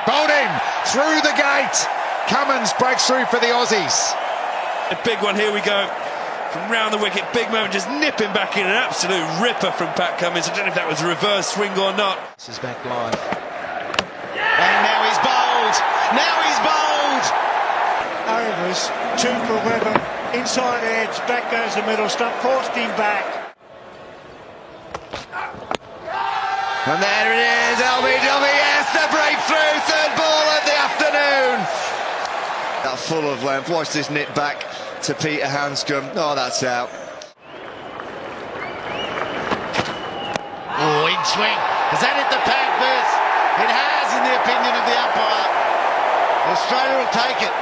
Bowled in through the gate. Cummins breaks through for the Aussies. A big one, here we go. From round the wicket, big moment, just nipping back in, an absolute ripper from Pat Cummins. I don't know if that was a reverse swing or not. This is back live. And now he's bowled! Now he's bowled! Overs, two for Webber, inside edge, back goes the middle stump, forced him back. And there it is, LBW, yes, the breakthrough, third ball of the afternoon. That full of length, watch this nip back to Peter Hanscom. Oh, that's out. Oh, in swing. Has that hit the pad first? It has, in the opinion of the umpire. Australia will take it.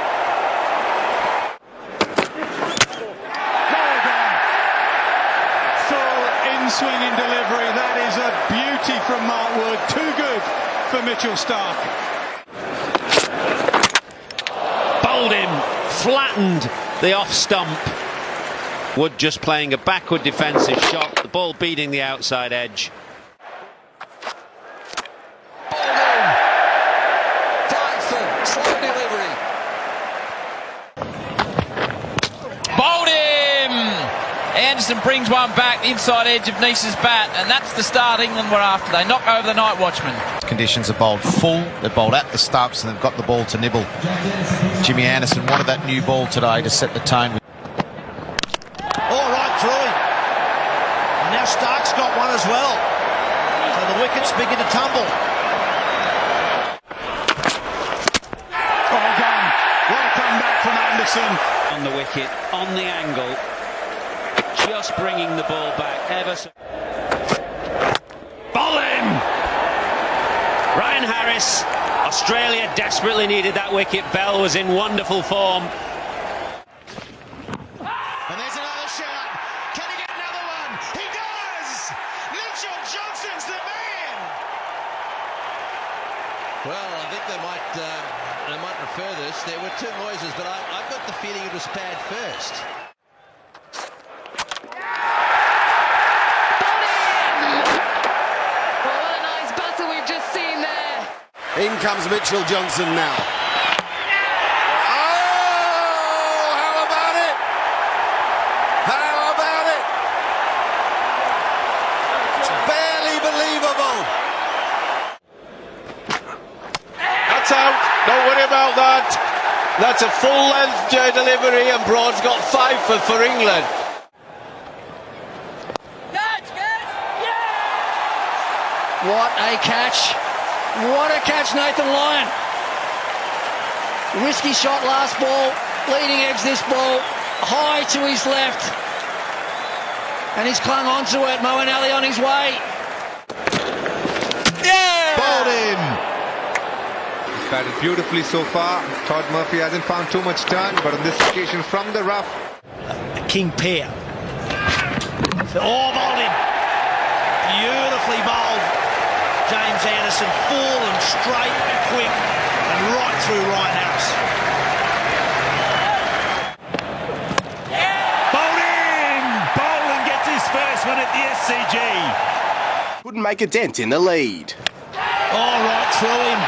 Full in-swinging delivery, that is a beauty from Mark Wood. Too good for Mitchell Starc. Bowled him, flattened the off stump. Wood just playing a backward defensive shot, the ball beating the outside edge. Bowled him! Anderson brings one back, inside edge of Neese's bat, and that's the start England were after. They knock over the night watchman. Conditions are bowled full, they're bowled at the stumps, and they've got the ball to nibble. Jimmy Anderson wanted that new ball today to set the tone. All right through him. And now Stark's got one as well. So the wicket's begin to tumble. Well done. What a comeback from Anderson. On the wicket, on the angle, just bringing the ball back ever so. Bowl him! Ryan Harris, Australia desperately needed that wicket. Bell was in wonderful form. And there's another shot. Can he get another one? He does! Mitchell Johnson's the man! Well, I think they might refer this. There were two noises, but I've got the feeling it was pad first. In comes Mitchell Johnson now. Oh, how about it? How about it? It's barely believable. That's out, don't worry about that. That's a full-length delivery, and Broad's got 5 for England. What a catch. What a catch, Nathan Lyon. Risky shot last ball, leading edge this ball, high to his left. And he's clung onto it, Moeen Ali on his way. Yeah! Bowled him! He's batted beautifully so far. Todd Murphy hasn't found too much turn, but on this occasion from the rough. A king pair. Oh, bowled him. Beautifully bowled. James Anderson, full and straight and quick and right through Ryan Harris. Bowled in! Boland gets his first one at the SCG. Wouldn't make a dent in the lead. All right through him.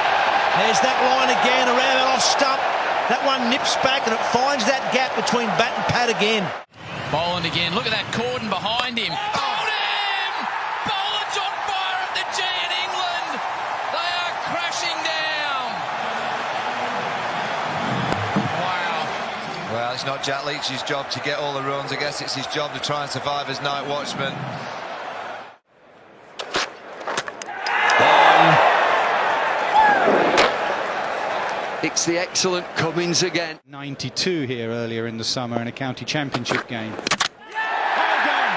There's that line again around that off stump. That one nips back and it finds that gap between bat and pad again. Boland again, look at that cordon behind him. Bowled him! Boland's on fire at the G in England. They are crashing down. Wow. Well, it's not Jack Leach's job to get all the runs. I guess it's his job to try and survive as night watchman. It's the excellent Cummins again. 92 here earlier in the summer in a county championship game. Well done.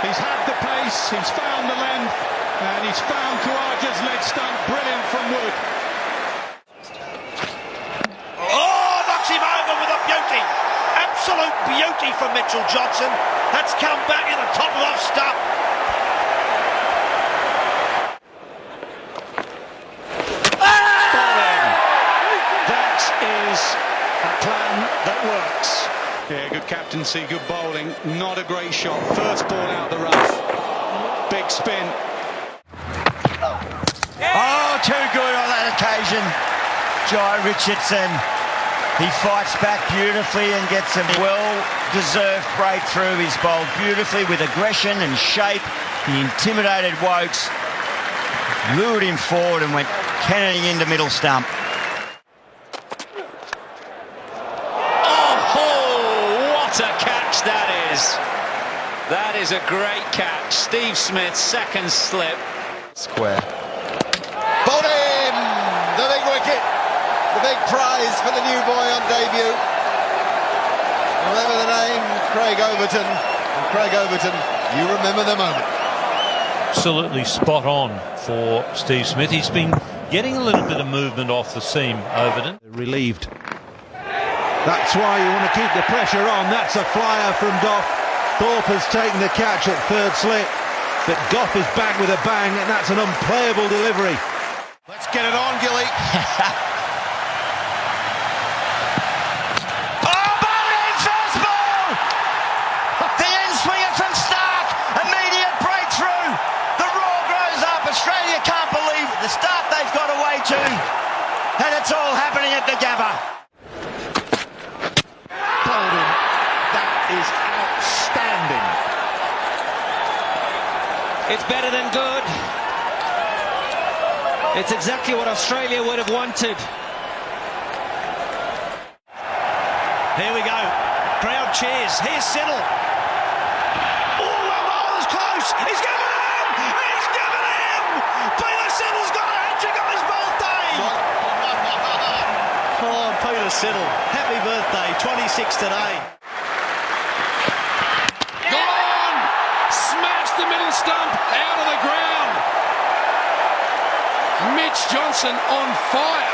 He's had the pace, he's found the length, and he's found Khawaja's leg stump. Brilliant from Wood. Oh, knocks him over with a beauty. Absolute beauty from Mitchell Johnson. That's come back in the top of off stump. A plan that works. Yeah, good captaincy, good bowling. Not a great shot. First ball out the rough. Big spin. Oh, too good on that. occasion, Jai Richardson. He fights back beautifully and gets a well-deserved breakthrough. He's bowled beautifully with aggression and shape. He intimidated Wokes, lured him forward and went Kennedy into middle stump. Oh, what a catch that is. That is a great catch. Steve Smith's second slip. Square. Bowled in! The big wicket. The big prize for the new boy on debut. Remember the name, Craig Overton. And Craig Overton, you remember the moment. Absolutely spot on for Steve Smith. He's been getting a little bit of movement off the seam, Overton. Relieved. That's why you want to keep the pressure on. That's a flyer from Goff. Thorpe has taken the catch at third slip, but Goff is back with a bang, and that's an unplayable delivery. Let's get it on, Gilly. Australia can't believe the start they've got away to, and it's all happening at the Gabba. Bolden, that is outstanding. It's better than good. It's exactly what Australia would have wanted. Here we go. Crowd cheers. Here's Siddle. Oh, well, bowler's close. He's given him! He's given him! Peter Siddle's got a hat-trick on his birthday! Oh, Peter Siddle. Happy birthday. 26 today. Gone! Smashed the middle stump out of the ground. Mitch Johnson on fire.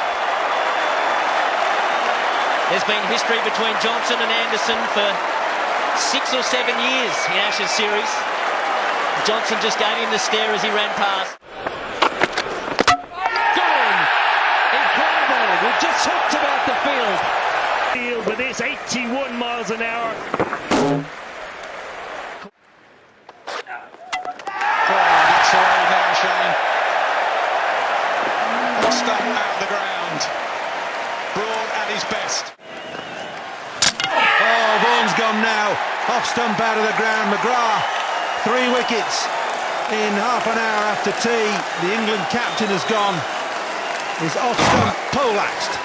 There's been history between Johnson and Anderson for 6 or 7 years in Ashes series. Johnson just gave him the stare as he ran past. Gone! Incredible! We've just talked about the field. Field with this 81 miles an hour. That's away now, Shane. Stump out the ground. Broad at his best. Oh, Vaughan's gone now. Off stump out of the ground. McGrath, 3 wickets in half an hour after tea. The England captain has gone. His off stump poleaxed.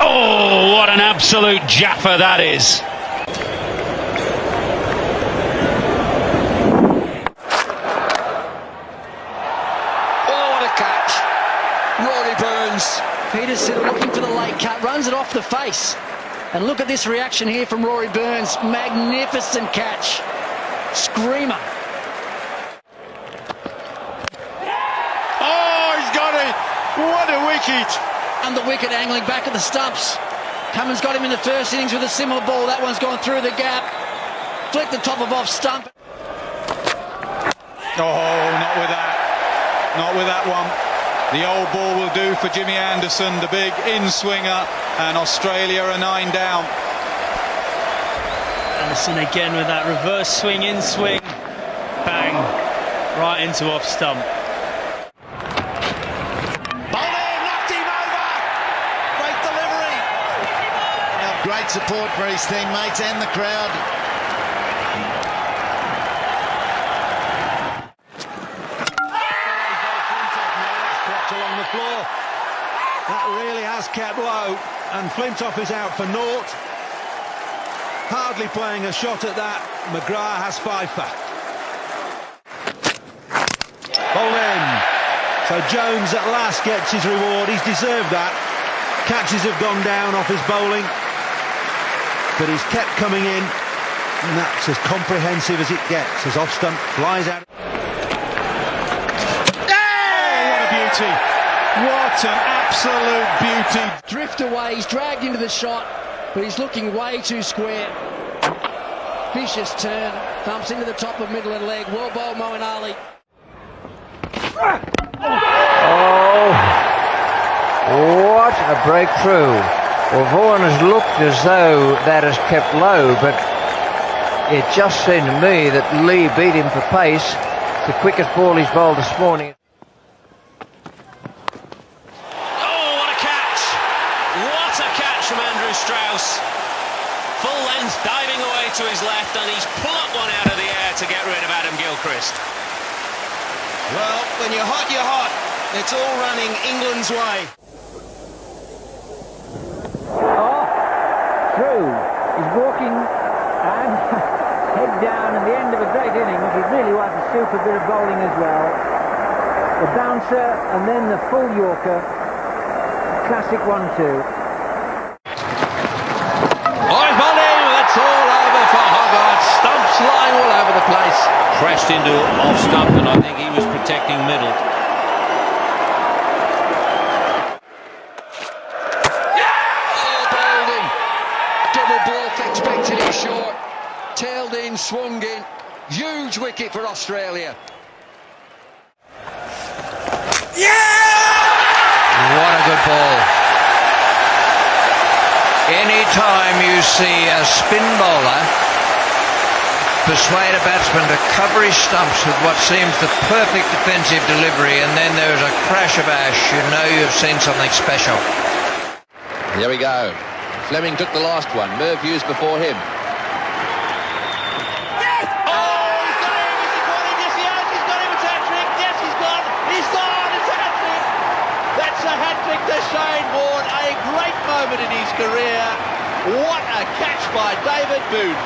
Oh, what an absolute jaffer that is. Rory Burns. Peter Siddle looking for the late cut, runs it off the face. And look at this reaction here from Rory Burns. Magnificent catch. Screamer. Oh, he's got it. What a wicket. And the wicket angling back at the stumps. Cummins got him in the first innings with a similar ball. That one's gone through the gap. Flicked the top of off stump. Oh, not with that. Not with that one. The old ball will do for Jimmy Anderson, the big in-swinger, and Australia are 9 down. Anderson again with that reverse swing, in-swing. Bang. Right into off stump. Bowling, knocked him over. Great delivery. Now, great support for his teammates and the crowd. Along the floor. That really has kept low, and Flintoff is out for naught. Hardly playing a shot at that. McGrath has Pfeiffer. Bowling. So Jones at last gets his reward. He's deserved that. Catches have gone down off his bowling, but he's kept coming in, and that's as comprehensive as it gets as off stump flies out. What an absolute beauty. Drift away, he's dragged into the shot, but he's looking way too square. Vicious turn, thumps into the top of middle and leg. Well bowled, Moeen Ali. Oh, what a breakthrough. Well, Vaughan has looked as though that has kept low, but it just seemed to me that Lee beat him for pace. The quickest ball he's bowled this morning. course. Full length, diving away to his left, and he's plucked one out of the air to get rid of Adam Gilchrist. Well, when you're hot, you're hot. It's all running England's way. Through. He's walking and head down at the end of a great innings. It really was a super bit of bowling as well. The bouncer and then the full Yorker. Classic 1-2. That's all over for Hoggart. Stumps lying all over the place. Crashed into off stump, and I think he was protecting middle. Bowled in. Double ball expected it short. Tailed in, swung in. Huge wicket for Australia. What a good ball. Any time you see a spin bowler persuade a batsman to cover his stumps with what seems the perfect defensive delivery and then there's a crash of ash, you know you've seen something special. Here we go. Fleming took the last one. Merv Hughes before him. To Shane Warne, a great moment in his career. What a catch by David Boone.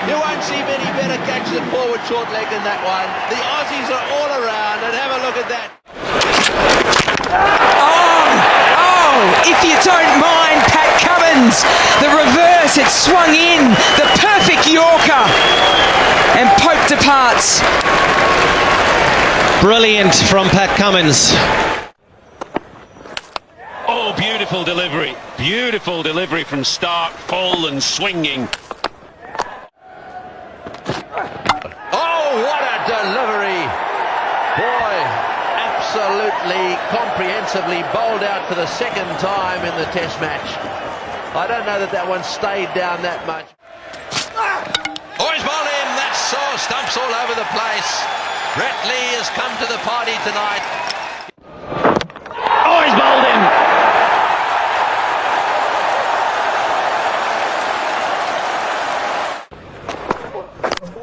You won't see many better catches than forward short leg than that one. The Aussies are all around, and have a look at that. Oh, if you don't mind, Pat Cummins, the reverse, it swung in, the perfect Yorker, and poked to parts. Brilliant from Pat Cummins. Oh, beautiful delivery. Beautiful delivery from Stark, full and swinging. Oh, what a delivery. Boy, absolutely comprehensively bowled out for the second time in the Test match. I don't know that one stayed down that much. Boys bowled in. That's sore stumps all over the place. Brett Lee has come to the party tonight. Oh, he's bowled in.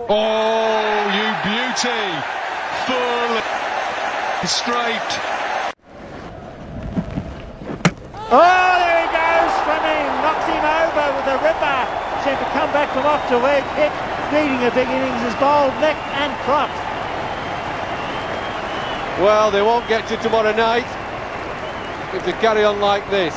Oh, you beauty! Full, straight. Oh, there he goes, Fleming knocks him over with a ripper. Seemed to come back from off to leg hit, needing a big innings, is bowled neck and crop. Well, they won't get to tomorrow night if they carry on like this.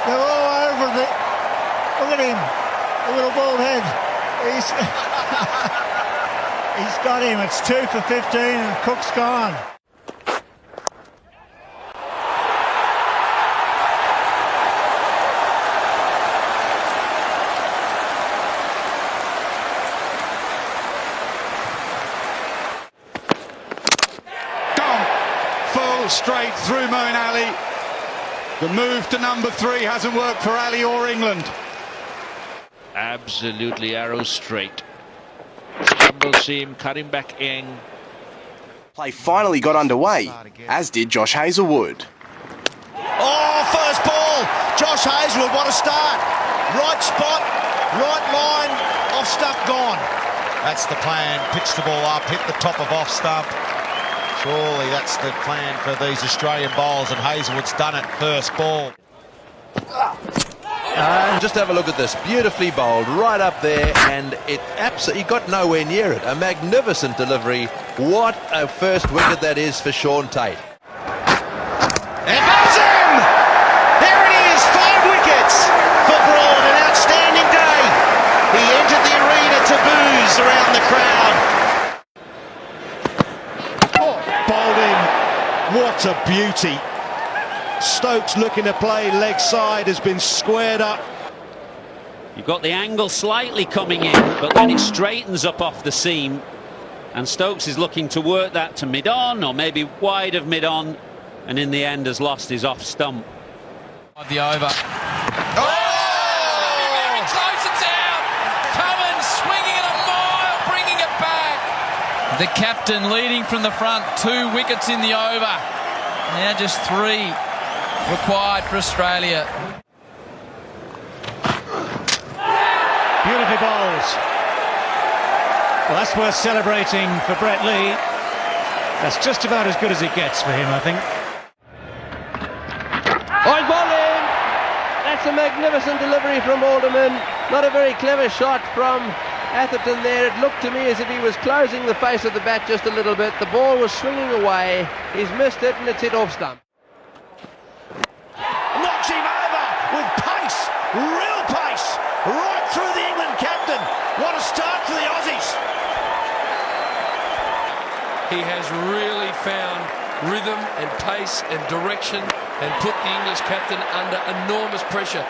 They're all over the... Look at him, the little bald head. He's got him. It's 2 for 15 and Cook's gone. Gone. Full straight through Moeen Ali. The move to number 3 hasn't worked for Ali or England. Absolutely arrow straight. Scramble seam, cutting back in. Play finally got underway, as did Josh Hazlewood. Oh, first ball. Josh Hazlewood, what a start. Right spot, right line, off stump gone. That's the plan. Pitch the ball up, hit the top of off stump. Surely that's the plan for these Australian bowlers, and Hazlewood's done it first ball. Just have a look at this. Beautifully bowled, right up there, and it absolutely got nowhere near it. A magnificent delivery. What a first wicket that is for Sean Tate. And bowls him! There it is, 5 wickets for Braun. An outstanding day. He entered the arena to boos around the crowd. Bowled in. What a beauty. Stokes looking to play leg side, has been squared up. You've got the angle slightly coming in, but then it straightens up off the seam. And Stokes is looking to work that to mid-on, or maybe wide of mid-on, and in the end has lost his off stump. The over. Very close, it's out. Cummins swinging it a mile, bringing it back. The captain leading from the front, 2 wickets in the over. Now just 3 required for Australia. Beautifully bowled. Well, that's worth celebrating for Brett Lee. That's just about as good as it gets for him, I think. High bowling! That's a magnificent delivery from Alderman. Not a very clever shot from Atherton there. It looked to me as if he was closing the face of the bat just a little bit. The ball was swinging away. He's missed it and it's hit off stump. Knocks him over with pace, real pace, right through the England captain. What a start for the Aussies. He has really found rhythm and pace and direction and put the English captain under enormous pressure.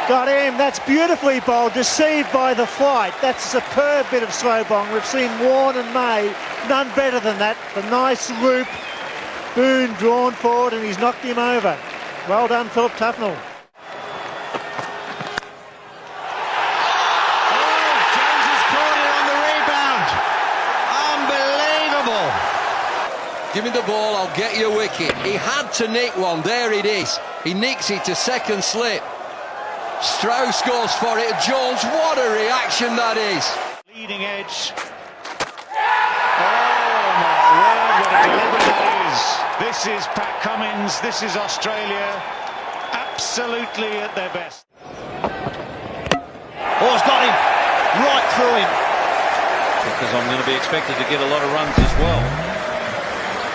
Got him. That's beautifully bowled. Deceived by the flight. That's a superb bit of slow bowling. We've seen Warne and May. None better than that. The nice loop. Boone drawn forward and he's knocked him over. Well done, Philip Tufnell. Jones has caught it on the rebound. Unbelievable. Give me the ball, I'll get you a wicket. He had to nick one, there it is. He nicks it to second slip. Stroh scores for it. Jones, what a reaction that is. Leading edge. Oh my word, what a delivery that is. This is Pat Cummins, this is Australia. Absolutely at their best. Ball's got him right through him. Because I'm going to be expected to get a lot of runs as well.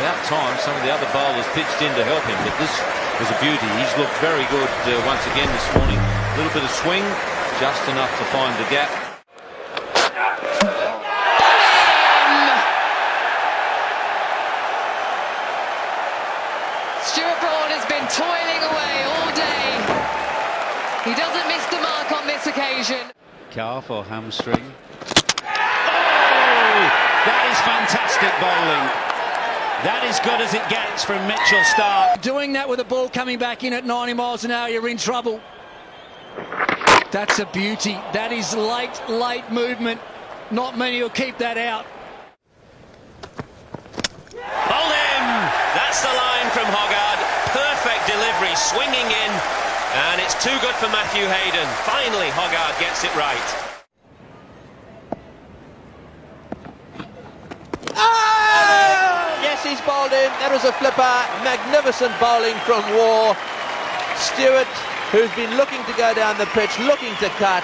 About time some of the other bowlers pitched in to help him, but this was a beauty. He's looked very good once again this morning. A little bit of swing, just enough to find the gap. Stuart Broad has been toiling away all day. He doesn't miss the mark on this occasion. Calf or hamstring. Oh, that is fantastic bowling. That is good as it gets from Mitchell Starc. Doing that with a ball coming back in at 90 miles an hour, you're in trouble. That's a beauty. That is late movement. Not many will keep that out. Hold him! That's the line from Hoggard. Perfect delivery, swinging in. And it's too good for Matthew Hayden. Finally, Hoggard gets it right. Yes, he's bowled in. That was a flipper. Magnificent bowling from Waugh. Stewart, who's been looking to go down the pitch, looking to cut.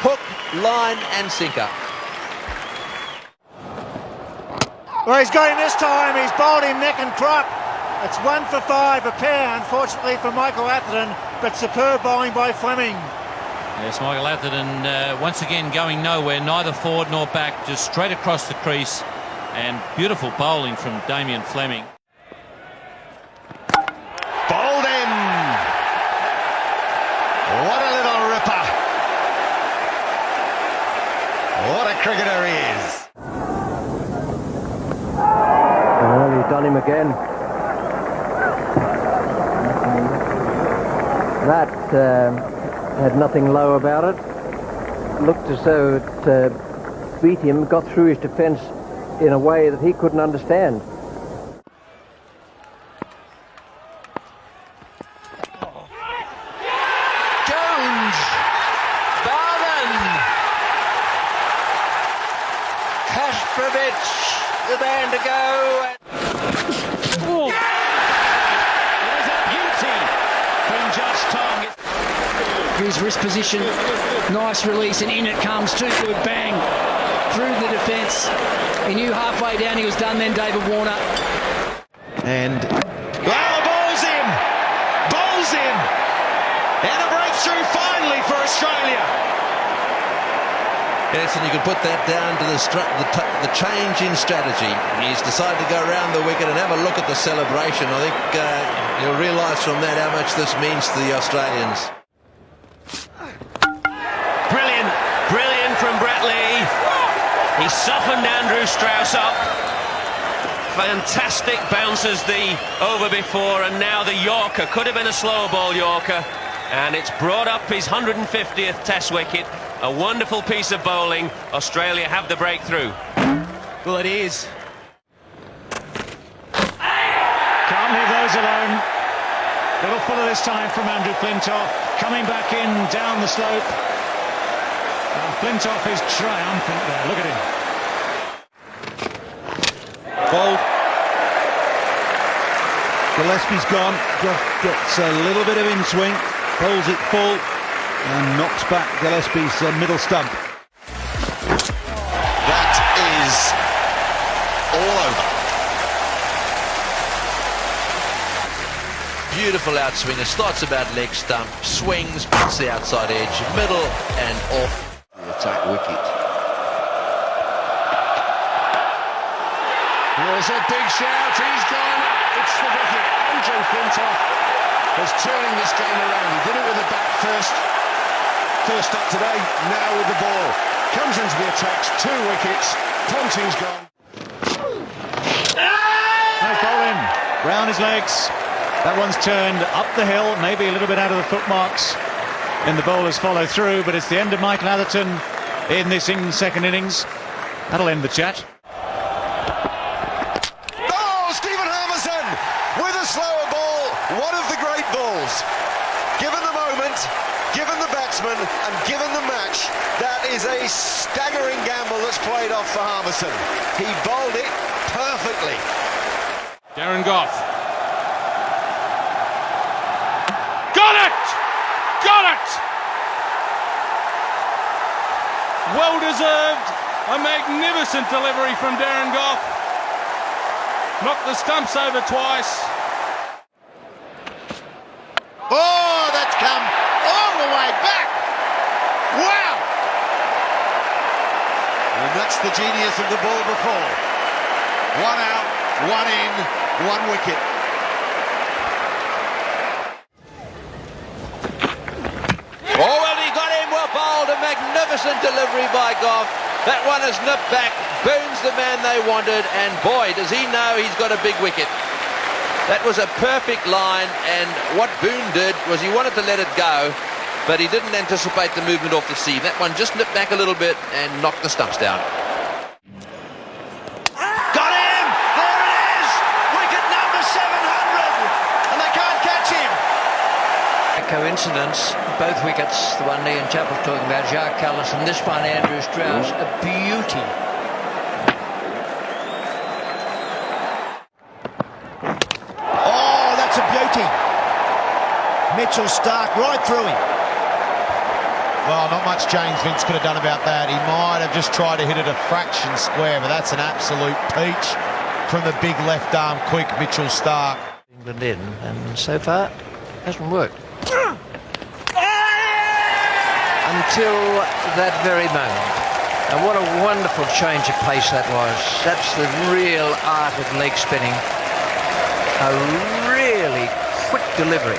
Hook, line and sinker. Well, he's got him this time. He's bowled him neck and crop. It's 1 for 5, a pair, unfortunately, for Michael Atherton, but superb bowling by Fleming. Yes, Michael Atherton once again going nowhere, neither forward nor back, just straight across the crease. And beautiful bowling from Damien Fleming. Bowled him. What a little ripper. What a cricketer he is. Well, he's done him again. That had nothing low about it. Looked as though it beat him, got through his defence in a way that he couldn't understand. Jones, Barron, Kasparovich, the man to go. Oh. There's a beauty from Josh Tongue. His wrist position, nice release, and in it comes. Too good, bang, through the defence. He knew halfway down he was done then, David Warner. And bowls him. Bowls him. And a breakthrough finally for Australia. Yes, and you can put that down to the change in strategy. He's decided to go around the wicket and have a look at the celebration. I think you'll realise from that how much this means to the Australians. Brilliant from Brett Lee. He softened Andrew Strauss up. Fantastic bounces the over before, and now the Yorker. Could have been a slow ball Yorker, and it's brought up his 150th Test wicket. A wonderful piece of bowling. Australia have the breakthrough. Well, it is. Can't leave those alone. Little fuller this time from Andrew Flintoff. Coming back in down the slope. And Flintoff is triumphant there. Look at him. Bowled. Gillespie's gone. Gets a little bit of in-swing. Bowls it full. And knocks back Gillespie's middle stump. That is all over. Beautiful outswinger, starts about leg stump, swings, puts the outside edge, middle and off. The attack wicket. There's a big shout, he's gone, it's the wicket. Andrew Flintoff is turning this game around. He did it with the bat first up today, now with the ball. Comes into the attacks, 2 wickets, Ponting's gone. No bowling, round his legs. That one's turned up the hill, maybe a little bit out of the footmarks. And the bowlers follow through, but it's the end of Michael Atherton in this second innings. That'll end the chat. Oh, Stephen Harmison with a slower ball. One of the great balls. Given the moment, given the batsman, and given the match, that is a staggering gamble that's played off for Harmison. He bowled it perfectly. Darren Gough. Got it! Got it! Well deserved. A magnificent delivery from Darren Gough. Knocked the stumps over twice. Oh, that's come all the way back. Wow! And that's the genius of the ball before. 1 out, 1 in, 1 wicket. Oh, well, he got him, well bowled, a magnificent delivery by Gough. That one is nipped back, Boone's the man they wanted, and boy, does he know he's got a big wicket. That was a perfect line, and what Boone did was he wanted to let it go, but he didn't anticipate the movement off the seam. That one just nipped back a little bit and knocked the stumps down. Got him! There it is! Wicket number 700! And they can't catch him! A coincidence, both wickets, the one Ian Chappell's talking about, Jacques Kallis, and this one Andrew Strauss, a beauty. Oh, that's a beauty. Mitchell Starc right through him. Well, not much James Vince could have done about that. He might have just tried to hit it a fraction square, but that's an absolute peach from the big left arm quick Mitchell Starc. England in, and so far, hasn't worked. Until that very moment. And what a wonderful change of pace that was. That's the real art of leg spinning. A really quick delivery.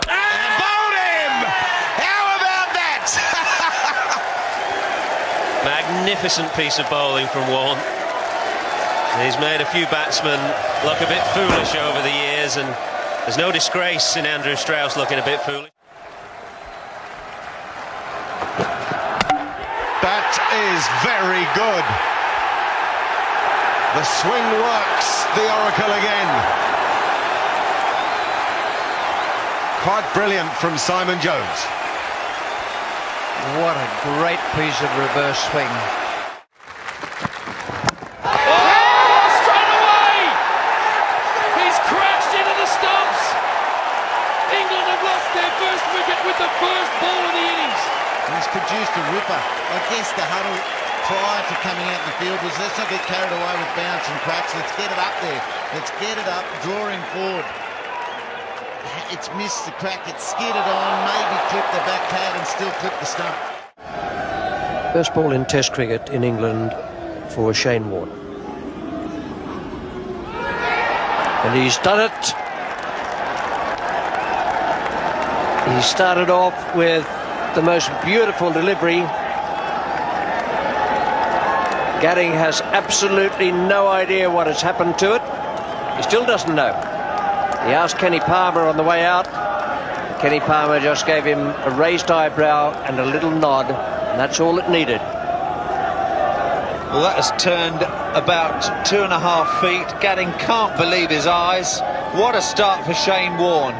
And bowled him! How about that? Magnificent piece of bowling from Warne. He's made a few batsmen look a bit foolish over the years, and there's no disgrace in Andrew Strauss looking a bit foolish. That is very good. The swing works, the Oracle again. Quite brilliant from Simon Jones. What a great piece of reverse swing. He's produced a ripper. I guess the huddle prior to coming out in the field was, let's not get carried away with bounce and cracks. Let's get it up there. Let's get it up, drawing forward. It's missed the crack. It's skidded on, maybe clipped the back pad and still clipped the stump. First ball in Test cricket in England for Shane Warne. And he's done it. He started off with the most beautiful delivery. Gatting has absolutely no idea what has happened to it. He still doesn't know. He asked Kenny Palmer on the way out, Kenny Palmer just gave him a raised eyebrow and a little nod, and that's all it needed. Well, that has turned about 2.5 feet. Gatting can't believe his eyes. What a start for Shane Warne.